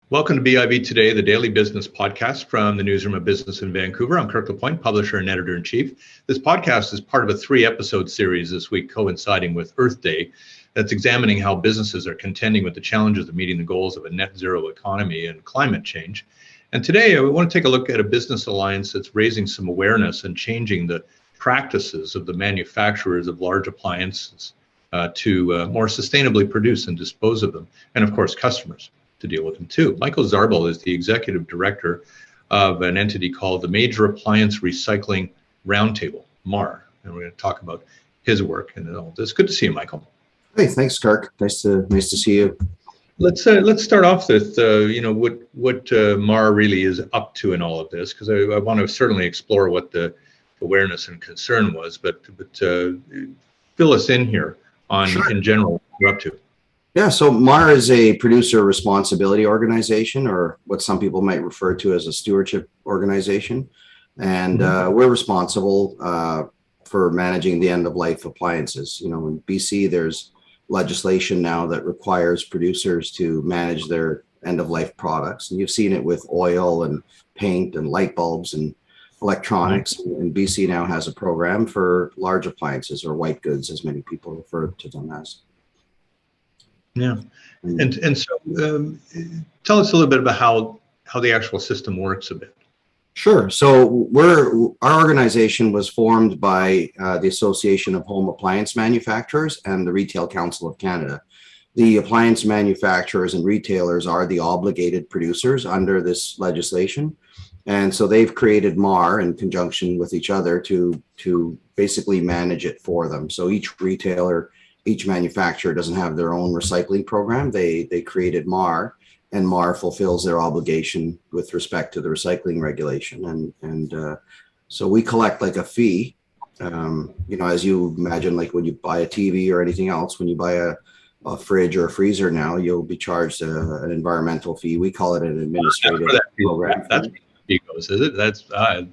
Welcome to BIB Today, the daily business podcast from the Newsroom of Business in Vancouver. I'm Kirk LaPointe, publisher and editor-in-chief. This podcast is part of a 3-episode series this week coinciding with Earth Day that's examining how businesses are contending with the challenges of meeting the goals of a net zero economy and climate change. And today, we want to take a look at a business alliance that's raising some awareness and changing the practices of the manufacturers of large appliances to more sustainably produce and dispose of them, and of course, customers to deal with them too. Michael Zarbl is the executive director of an entity called the Major Appliance Recycling Roundtable, MARR, and we're going to talk about his work and all this. Good to see you, Michael. Hey, thanks, Kirk. Nice to see you. Let's start off with what MARR really is up to in all of this, because I want to certainly explore what the awareness and concern was, but fill us in here on in general what you're up to. Yeah, so MARR is a producer responsibility organization, or what some people might refer to as a stewardship organization. And we're responsible for managing the end-of-life appliances. You know, in BC, there's legislation now that requires producers to manage their end-of-life products. And you've seen it with oil and paint and light bulbs and electronics. And BC now has a program for large appliances, or white goods, as many people refer to them as. Yeah, and so tell us a little bit about how the actual system works a bit. Sure. So our organization was formed by the Association of Home Appliance Manufacturers and the Retail Council of Canada. The appliance manufacturers and retailers are the obligated producers under this legislation, and so they've created MARR in conjunction with each other to basically manage it for them. So each retailer, each manufacturer doesn't have their own recycling program. They created MARR, and MARR fulfills their obligation with respect to the recycling regulation. And so we collect like a fee, as you imagine, like when you buy a TV or anything else, when you buy a fridge or a freezer now, you'll be charged an environmental fee. We call it an administrative program. That's where the fee goes, is it? That's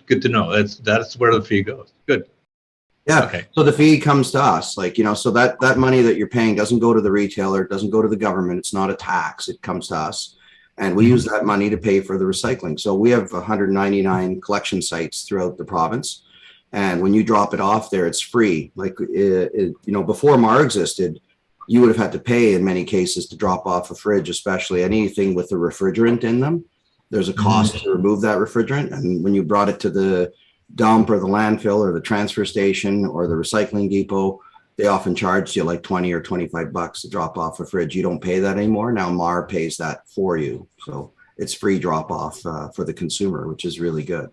good to know. That's where the fee goes. Good. Yeah. Okay. So the fee comes to us, so that money that you're paying doesn't go to the retailer, it doesn't go to the government. It's not a tax. It comes to us, and we use that money to pay for the recycling. So we have 199 collection sites throughout the province, and when you drop it off there, it's free. Before MARR existed, you would have had to pay in many cases to drop off a fridge, especially anything with the refrigerant in them. There's a cost to remove that refrigerant, and when you brought it to the dump or the landfill or the transfer station or the recycling depot, they often charge you like $20 or $25 to drop off a fridge. You don't pay that anymore. Now MARR pays that for you. So it's free drop off for the consumer, which is really good.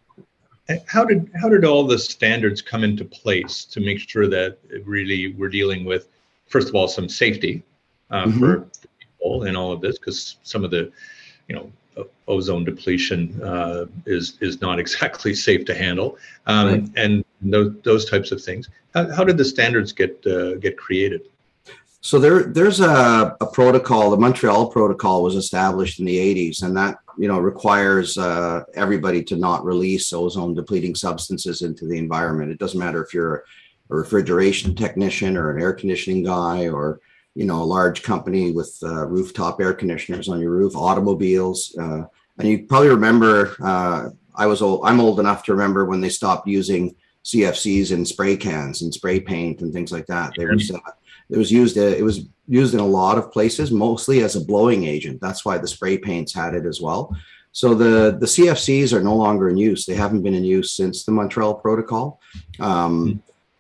How did all the standards come into place to make sure that really we're dealing with, first of all, some safety for people in all of this, because some of the, ozone depletion is not exactly safe to handle, and those types of things. How did the standards get created? So there's a protocol. The Montreal Protocol was established in the 80s, and that requires everybody to not release ozone depleting substances into the environment. It doesn't matter if you're a refrigeration technician or an air conditioning guy, or a large company with rooftop air conditioners on your roof, automobiles. And you probably remember, I'm old enough to remember when they stopped using CFCs in spray cans and spray paint and things like that. It was used in a lot of places, mostly as a blowing agent. That's why the spray paints had it as well. So the CFCs are no longer in use. They haven't been in use since the Montreal Protocol.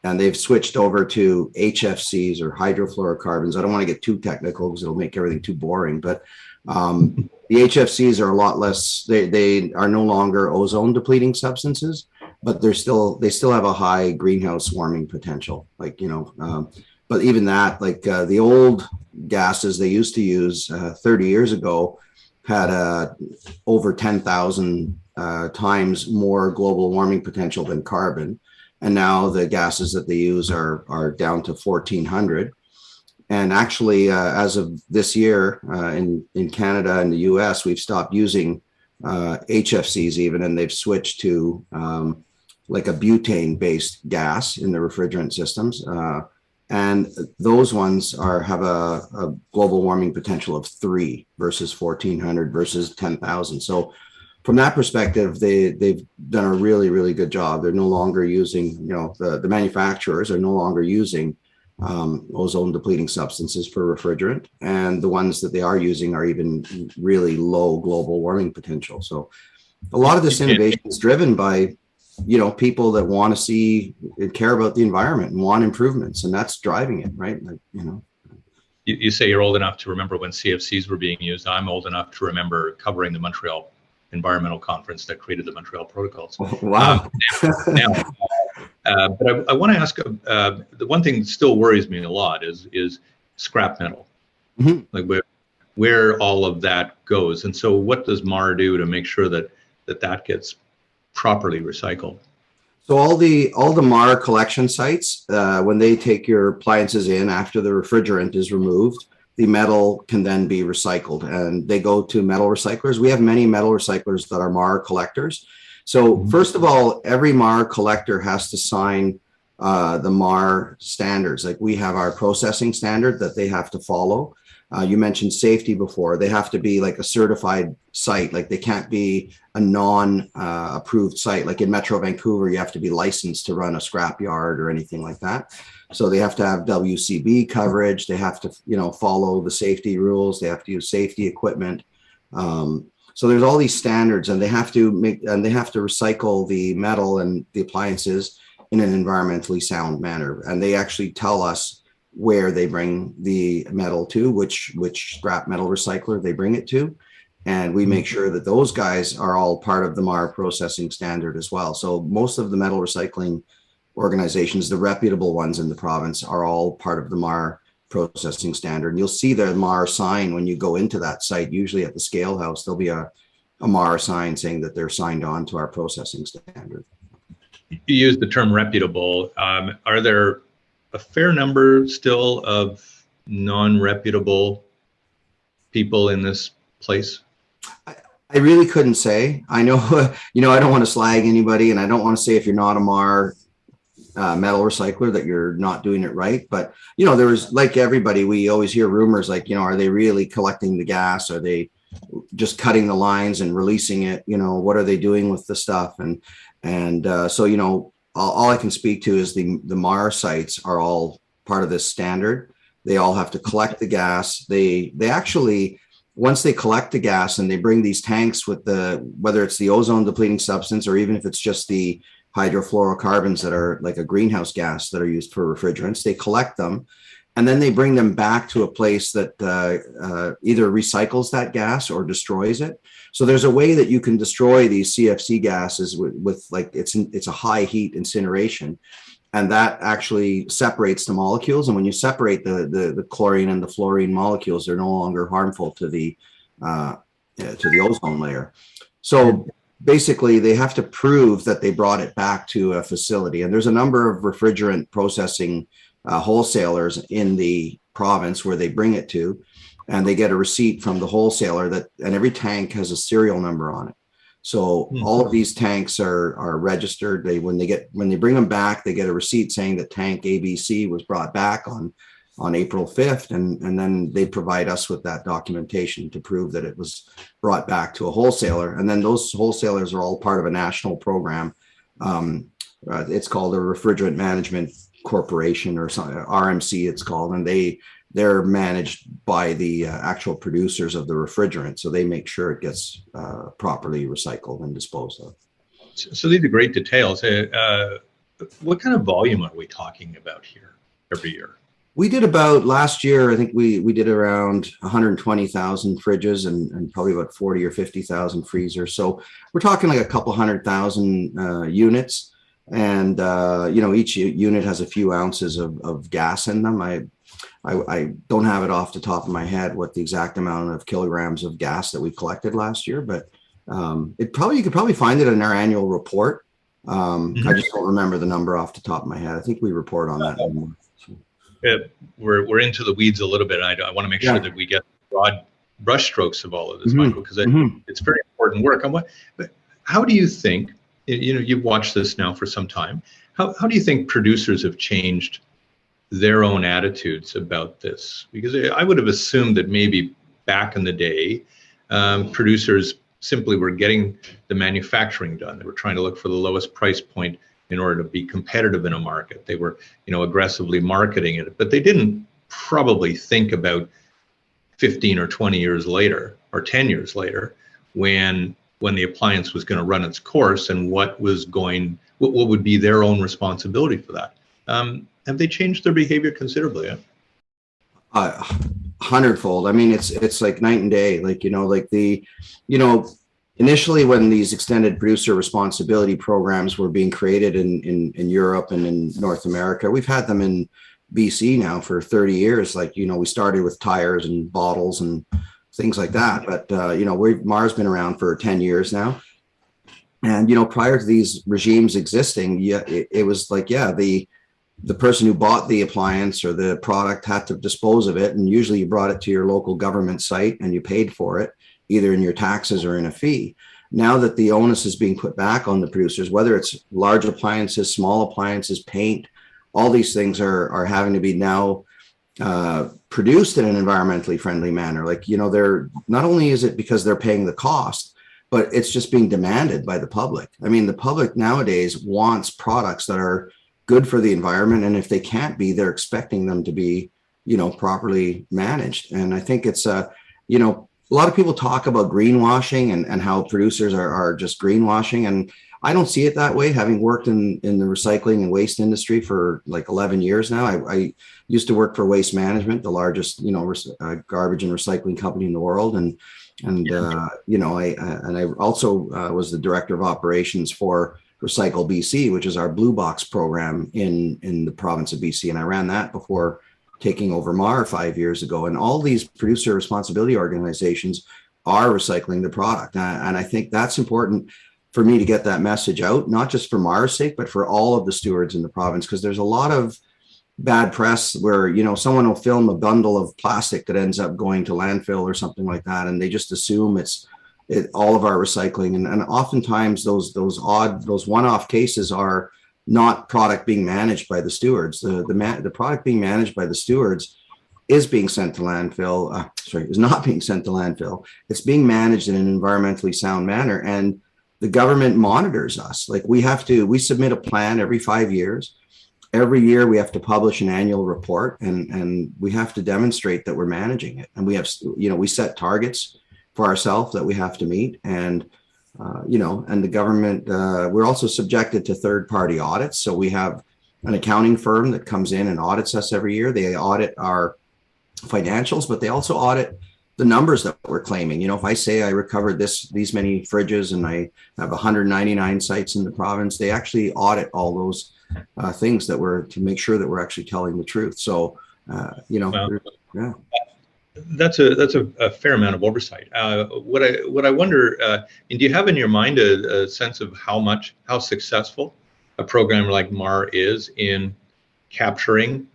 And they've switched over to HFCs, or hydrofluorocarbons. I don't want to get too technical because it'll make everything too boring, but the HFCs are a lot less, they are no longer ozone depleting substances, but they still have a high greenhouse warming potential. But even that, the old gases they used to use 30 years ago had over 10,000 times more global warming potential than carbon. And now the gases that they use are down to 1,400. And actually, as of this year, in Canada and the US, we've stopped using HFCs even, and they've switched to like a butane-based gas in the refrigerant systems. And those ones have a global warming potential of 3 versus 1,400 versus 10,000. So from that perspective, they've done a really, really good job. They're no longer using, the manufacturers are no longer using ozone depleting substances for refrigerant. And the ones that they are using are even really low global warming potential. So a lot of this innovation is driven by people that want to see and care about the environment and want improvements, and that's driving it, right? You say you're old enough to remember when CFCs were being used. I'm old enough to remember covering the Montreal Environmental Conference that created the Montreal Protocols. Wow. But I want to ask, the one thing that still worries me a lot is scrap metal, like where all of that goes. And so what does MARR do to make sure that gets properly recycled? So all the MARR collection sites, when they take your appliances in after the refrigerant is removed, the metal can then be recycled, and they go to metal recyclers. We have many metal recyclers that are MARR collectors. So first of all, every MARR collector has to sign the MARR standards. Like we have our processing standard that they have to follow. You mentioned safety before. They have to be like a certified site. Like they can't be a non-approved site. Like in Metro Vancouver, you have to be licensed to run a scrap yard or anything like that. So they have to have WCB coverage. They have to, follow the safety rules. They have to use safety equipment. So there's all these standards, and they have to recycle the metal and the appliances in an environmentally sound manner. And they actually tell us where they bring the metal to, which scrap metal recycler they bring it to. And we make sure that those guys are all part of the MARR processing standard as well. So most of the metal recycling organizations, the reputable ones in the province, are all part of the MARR processing standard. And you'll see their MARR sign when you go into that site. Usually at the scale house, there'll be a MARR sign saying that they're signed on to our processing standard. You use the term reputable. Are there a fair number still of non-reputable people in this place? I really couldn't say. I know, I don't want to slag anybody, and I don't want to say if you're not a MARR metal recycler that you're not doing it right. But, there was, like everybody, we always hear rumors like, are they really collecting the gas? Are they just cutting the lines and releasing it? What are they doing with the stuff? And so, all I can speak to is the MARR sites are all part of this standard. They all have to collect the gas. They actually, once they collect the gas and they bring these tanks with whether it's the ozone depleting substance or even if it's just the hydrofluorocarbons that are like a greenhouse gas that are used for refrigerants, they collect them and then they bring them back to a place that either recycles that gas or destroys it. So there's a way that you can destroy these CFC gases with like it's a high heat incineration, and that actually separates the molecules. And when you separate the chlorine and the fluorine molecules, they're no longer harmful to the ozone layer. So basically, they have to prove that they brought it back to a facility. And there's a number of refrigerant processing wholesalers in the province where they bring it to, and they get a receipt from the wholesaler and every tank has a serial number on it. So all of these tanks are registered. When they bring them back, they get a receipt saying that tank ABC was brought back on April 5th. And then they provide us with that documentation to prove that it was brought back to a wholesaler. And then those wholesalers are all part of a national program. It's called a Refrigerant Management Corporation or something, RMC it's called. And they're managed by the actual producers of the refrigerant. So they make sure it gets properly recycled and disposed of. So these are great details. What kind of volume are we talking about here every year? We did about last year, I think we did around 120,000 fridges and probably about 40 or 50,000 freezers. So we're talking like a couple 100,000 units. And, each unit has a few ounces of gas in them. I don't have it off the top of my head what the exact amount of kilograms of gas that we collected last year, but you could probably find it in our annual report. I just don't remember the number off the top of my head. I think we report on that. We're into the weeds a little bit. I want to make sure that we get broad brushstrokes of all of this, Michael, because it's very important work. But how do you think, you've watched this now for some time, how do you think producers have changed their own attitudes about this? Because I would have assumed that maybe back in the day, producers simply were getting the manufacturing done. They were trying to look for the lowest price point in order to be competitive in a market. They were, aggressively marketing it, but they didn't probably think about 15 or 20 years later or 10 years later when the appliance was going to run its course and what would be their own responsibility for that. Have they changed their behavior considerably? Hundredfold. I mean, it's like night and day. Like, initially when these extended producer responsibility programs were being created in Europe and in North America, we've had them in BC now for 30 years. Like, we started with tires and bottles and things like that. But, MARR's been around for 10 years now. And, prior to these regimes existing, it was like, the person who bought the appliance or the product had to dispose of it. And usually you brought it to your local government site and you paid for it, either in your taxes or in a fee. Now that the onus is being put back on the producers, whether it's large appliances, small appliances, paint, all these things are having to be now produced in an environmentally friendly manner. Like, they're not only is it because they're paying the cost, but it's just being demanded by the public. I mean, the public nowadays wants products that are good for the environment. And if they can't be, they're expecting them to be, properly managed. And I think it's, a lot of people talk about greenwashing and how producers are just greenwashing. And I don't see it that way. Having worked in the recycling and waste industry for like 11 years now, I used to work for Waste Management, the largest, garbage and recycling company in the world. And I also was the director of operations for Recycle BC, which is our blue box program in the province of BC. And I ran that before taking over MARR 5 years ago. And all these producer responsibility organizations are recycling the product. And I think that's important for me to get that message out, not just for MARR's sake, but for all of the stewards in the province, because there's a lot of bad press where, someone will film a bundle of plastic that ends up going to landfill or something like that. And they just assume it's all of our recycling. And oftentimes those one-off cases are not product being managed by the stewards. The product being managed by the stewards is being sent to landfill. Is not being sent to landfill. It's being managed in an environmentally sound manner. And the government monitors us. Like we submit a plan every 5 years. Every year we have to publish an annual report and we have to demonstrate that we're managing it. And we have, we set targets for ourselves that we have to meet. And, and the government, we're also subjected to third-party audits. So we have an accounting firm that comes in and audits us every year. They audit our financials, but they also audit the numbers that we're claiming. If I say I recovered these many fridges and I have 199 sites in the province, they actually audit all those things to make sure that we're actually telling the truth. So, yeah. That's a fair amount of oversight. What I wonder, and do you have in your mind a sense of how successful a program like MARR is in capturing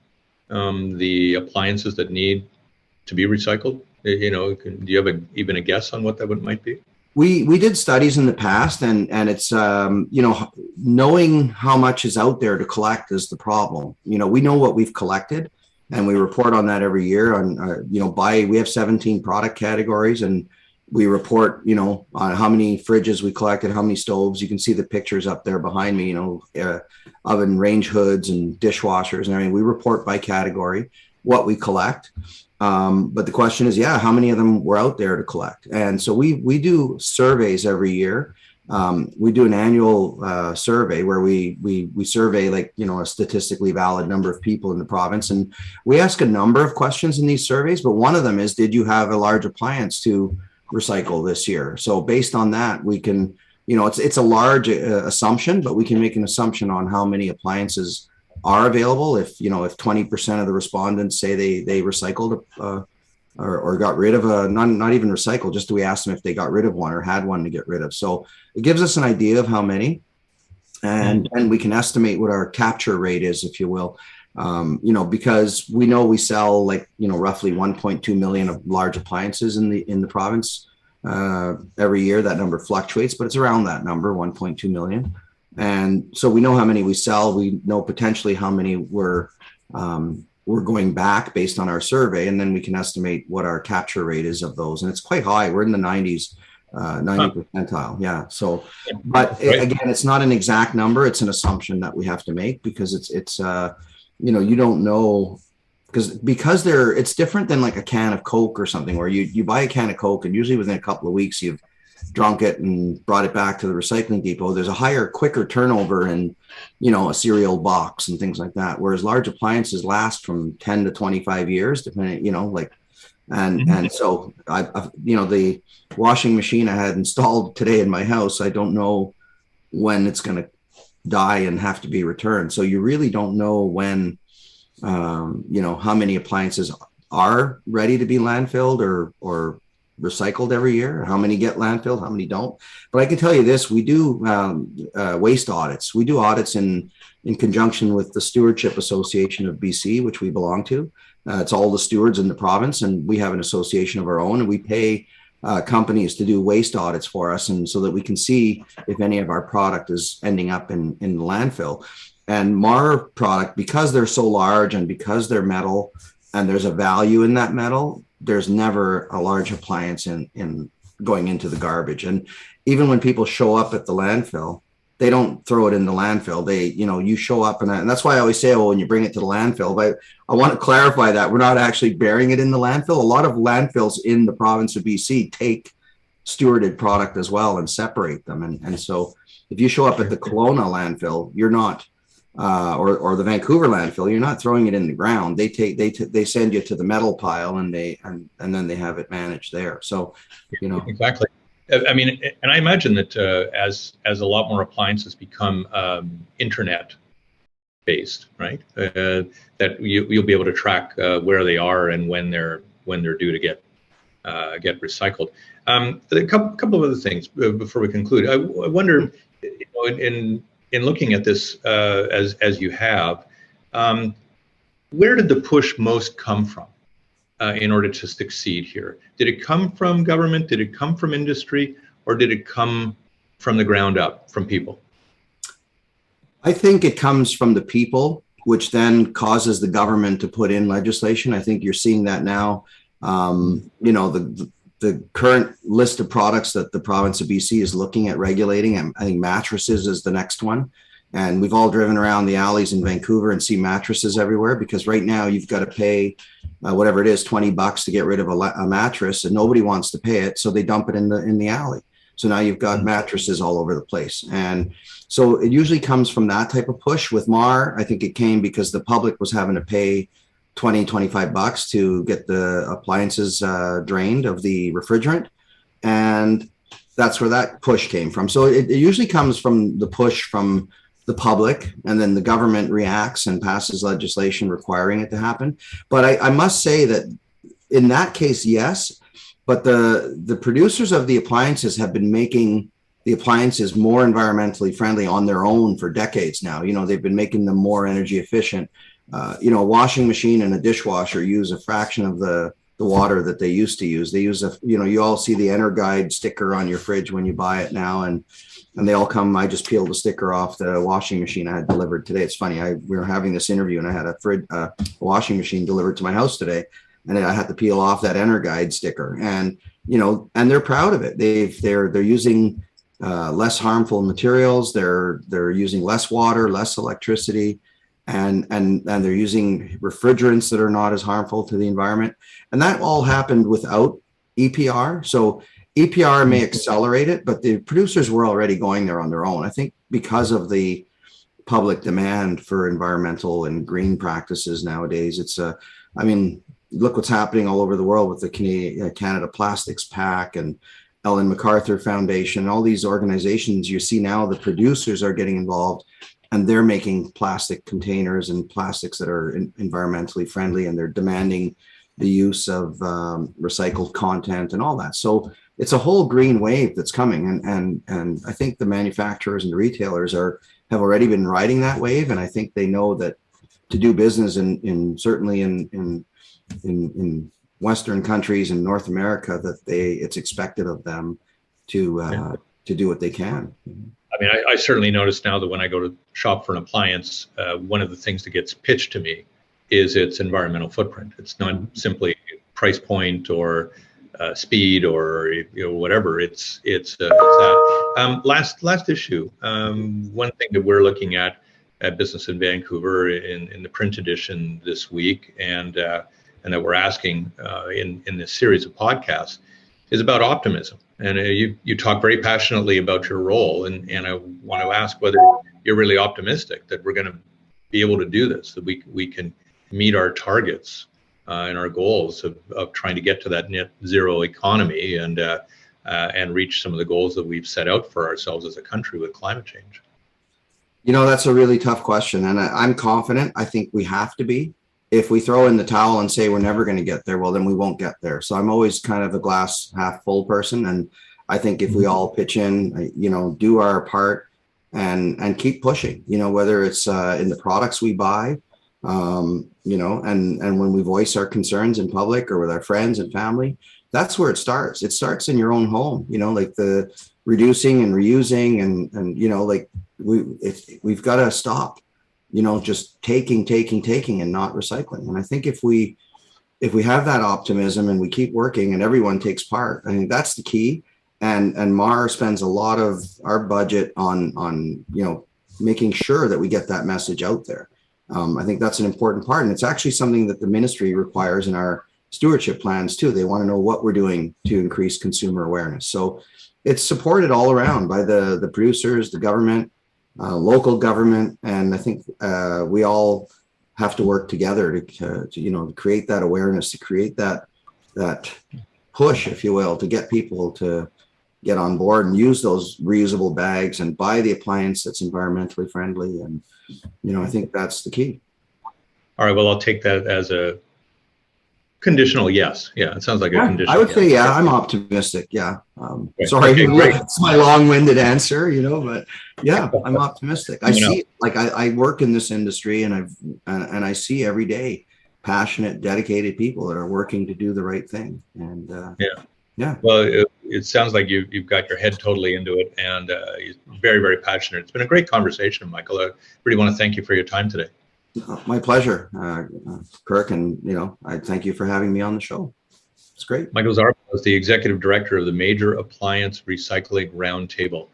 the appliances that need to be recycled? Do you have even a guess on what that might be? We did studies in the past, and it's knowing how much is out there to collect is the problem. We know what we've collected. And we report on that every year on, we have 17 product categories and we report, on how many fridges we collected, how many stoves. You can see the pictures up there behind me, oven range hoods and dishwashers and everything. We report by category what we collect. But the question is, how many of them were out there to collect? And so we do surveys every year. We do an annual survey where we survey a statistically valid number of people in the province, and we ask a number of questions in these surveys. But one of them is, did you have a large appliance to recycle this year? So based on that, we can, it's a large assumption, but we can make an assumption on how many appliances are available. If 20% of the respondents say they recycled or got rid of not even recycle, just we asked them if they got rid of one or had one to get rid of. So it gives us an idea of how many, and we can estimate what our capture rate is, if you will, because we know we sell roughly 1.2 million of large appliances in the province every year. That number fluctuates, but it's around that number, 1.2 million. And so we know how many we sell. We know potentially how many we're we're going back based on our survey, and then we can estimate what our capture rate is of those. And it's quite high. We're in the 90s, 90 percentile. Yeah. So, but again, it's not an exact number. It's an assumption that we have to make because it's you don't know because it's different than like a can of Coke or something where you buy a can of Coke and usually within a couple of weeks you've drunk it and brought it back to the recycling depot. There's a quicker turnover in, a cereal box and things like that. Whereas large appliances last from 10 to 25 years, depending, and so the washing machine I had installed today in my house, I don't know when it's going to die and have to be returned. So you really don't know when, how many appliances are ready to be landfilled or recycled every year, how many get landfilled, how many don't. But I can tell you this, we do waste audits. We do audits in conjunction with the Stewardship Association of BC, which we belong to. It's all the stewards in the province, and we have an association of our own, and we pay companies to do waste audits for us, and so that we can see if any of our product is ending up in the landfill. And MARR product, because they're so large and because they're metal and there's a value in that metal, there's never a large appliance in going into the garbage. And even when people show up at the landfill, they don't throw it in the landfill. They, you show up and that's why I always say, well, when you bring it to the landfill, but I want to clarify that we're not actually burying it in the landfill. A lot of landfills in the province of BC take stewarded product as well and separate them. And so if you show up at the Kelowna landfill, you're not, or the Vancouver landfill, you're not throwing it in the ground. They send you to the metal pile and then they have it managed there. So, exactly. I mean, and I imagine that as a lot more appliances become internet based, right? That you'll be able to track where they are and when they're due to get recycled. A couple of other things before we conclude. I wonder, in looking at this as you have, where did the push most come from in order to succeed here? Did it come from government? Did it come from industry? Or did it come from the ground up, from people? I think it comes from the people, which then causes the government to put in legislation. I think you're seeing that now. The current list of products that the province of BC is looking at regulating, I think mattresses is the next one. And we've all driven around the alleys in Vancouver and see mattresses everywhere, because right now you've got to pay whatever it is, $20 to get rid of a mattress, and nobody wants to pay it. So they dump it in the alley. So now you've got mattresses all over the place. And so it usually comes from that type of push. With MARR, I think it came because the public was having to pay $25 to get the appliances drained of the refrigerant. And that's where that push came from. So it usually comes from the push from the public, and then the government reacts and passes legislation requiring it to happen. But I must say that in that case, yes, but the producers of the appliances have been making the appliances more environmentally friendly on their own for decades now. They've been making them more energy efficient. A washing machine and a dishwasher use a fraction of the water that they used to use. They use you all see the Guide sticker on your fridge when you buy it now, and they all come. I just peeled the sticker off the washing machine I had delivered today. It's funny. We were having this interview and I had a washing machine delivered to my house today, and I had to peel off that Guide sticker, and and they're proud of it. They're using less harmful materials. They're using less water, less electricity. And they're using refrigerants that are not as harmful to the environment. And that all happened without EPR. So EPR may accelerate it, but the producers were already going there on their own. I think because of the public demand for environmental and green practices nowadays, look what's happening all over the world with the Canada Plastics Pact and Ellen MacArthur Foundation, all these organizations. You see now the producers are getting involved, and they're making plastic containers and plastics that are environmentally friendly, and they're demanding the use of recycled content and all that. So it's a whole green wave that's coming, and I think the manufacturers and the retailers have already been riding that wave, and I think they know that to do business certainly in Western countries and North America, that it's expected of them to do what they can. I mean, I certainly notice now that when I go to shop for an appliance, one of the things that gets pitched to me is its environmental footprint. It's not simply price point or speed or whatever. It's that. Last issue. One thing that we're looking at Business in Vancouver in the print edition this week, and that we're asking in this series of podcasts, is about optimism. And you talk very passionately about your role, and I want to ask whether you're really optimistic that we're going to be able to do this, that we can meet our targets and our goals of trying to get to that net zero economy and reach some of the goals that we've set out for ourselves as a country with climate change. That's a really tough question, and I'm confident. I think we have to be. If we throw in the towel and say we're never going to get there, well, then we won't get there. So I'm always kind of a glass half full person, and I think if we all pitch in, do our part and keep pushing, whether it's in the products we buy, and when we voice our concerns in public or with our friends and family, that's where it starts. It starts in your own home, like the reducing and reusing and we've got to stop, just taking and not recycling. And I think if we have that optimism and we keep working and everyone takes part, I think that's the key. And MARR spends a lot of our budget on making sure that we get that message out there. I think that's an important part. And it's actually something that the ministry requires in our stewardship plans too. They want to know what we're doing to increase consumer awareness. So it's supported all around by the producers, the government, local government. And I think we all have to work together to create that awareness, to create that push, if you will, to get people to get on board and use those reusable bags and buy the appliance that's environmentally friendly. And, I think that's the key. All right. Well, I'll take that as a conditional yes. Yeah, it sounds like a conditional I would say, yes. I'm optimistic. Yeah. Right. Sorry, Okay, it's my long-winded answer, but yeah, I'm optimistic. I see, I work in this industry and I see every day passionate, dedicated people that are working to do the right thing. And yeah. Well, it sounds like you've got your head totally into it, and you're very, very passionate. It's been a great conversation, Michael. I really want to thank you for your time today. My pleasure, Kirk, and I thank you for having me on the show. It's great. Michael Zarbl is the Executive Director of the Major Appliance Recycling Roundtable.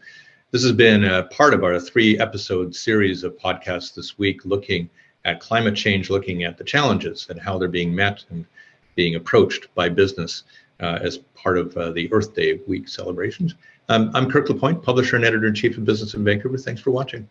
This has been a part of our 3-episode series of podcasts this week, looking at climate change, looking at the challenges and how they're being met and being approached by business as part of the Earth Day week celebrations. I'm Kirk LaPointe, publisher and editor-in-chief of Business in Vancouver. Thanks for watching.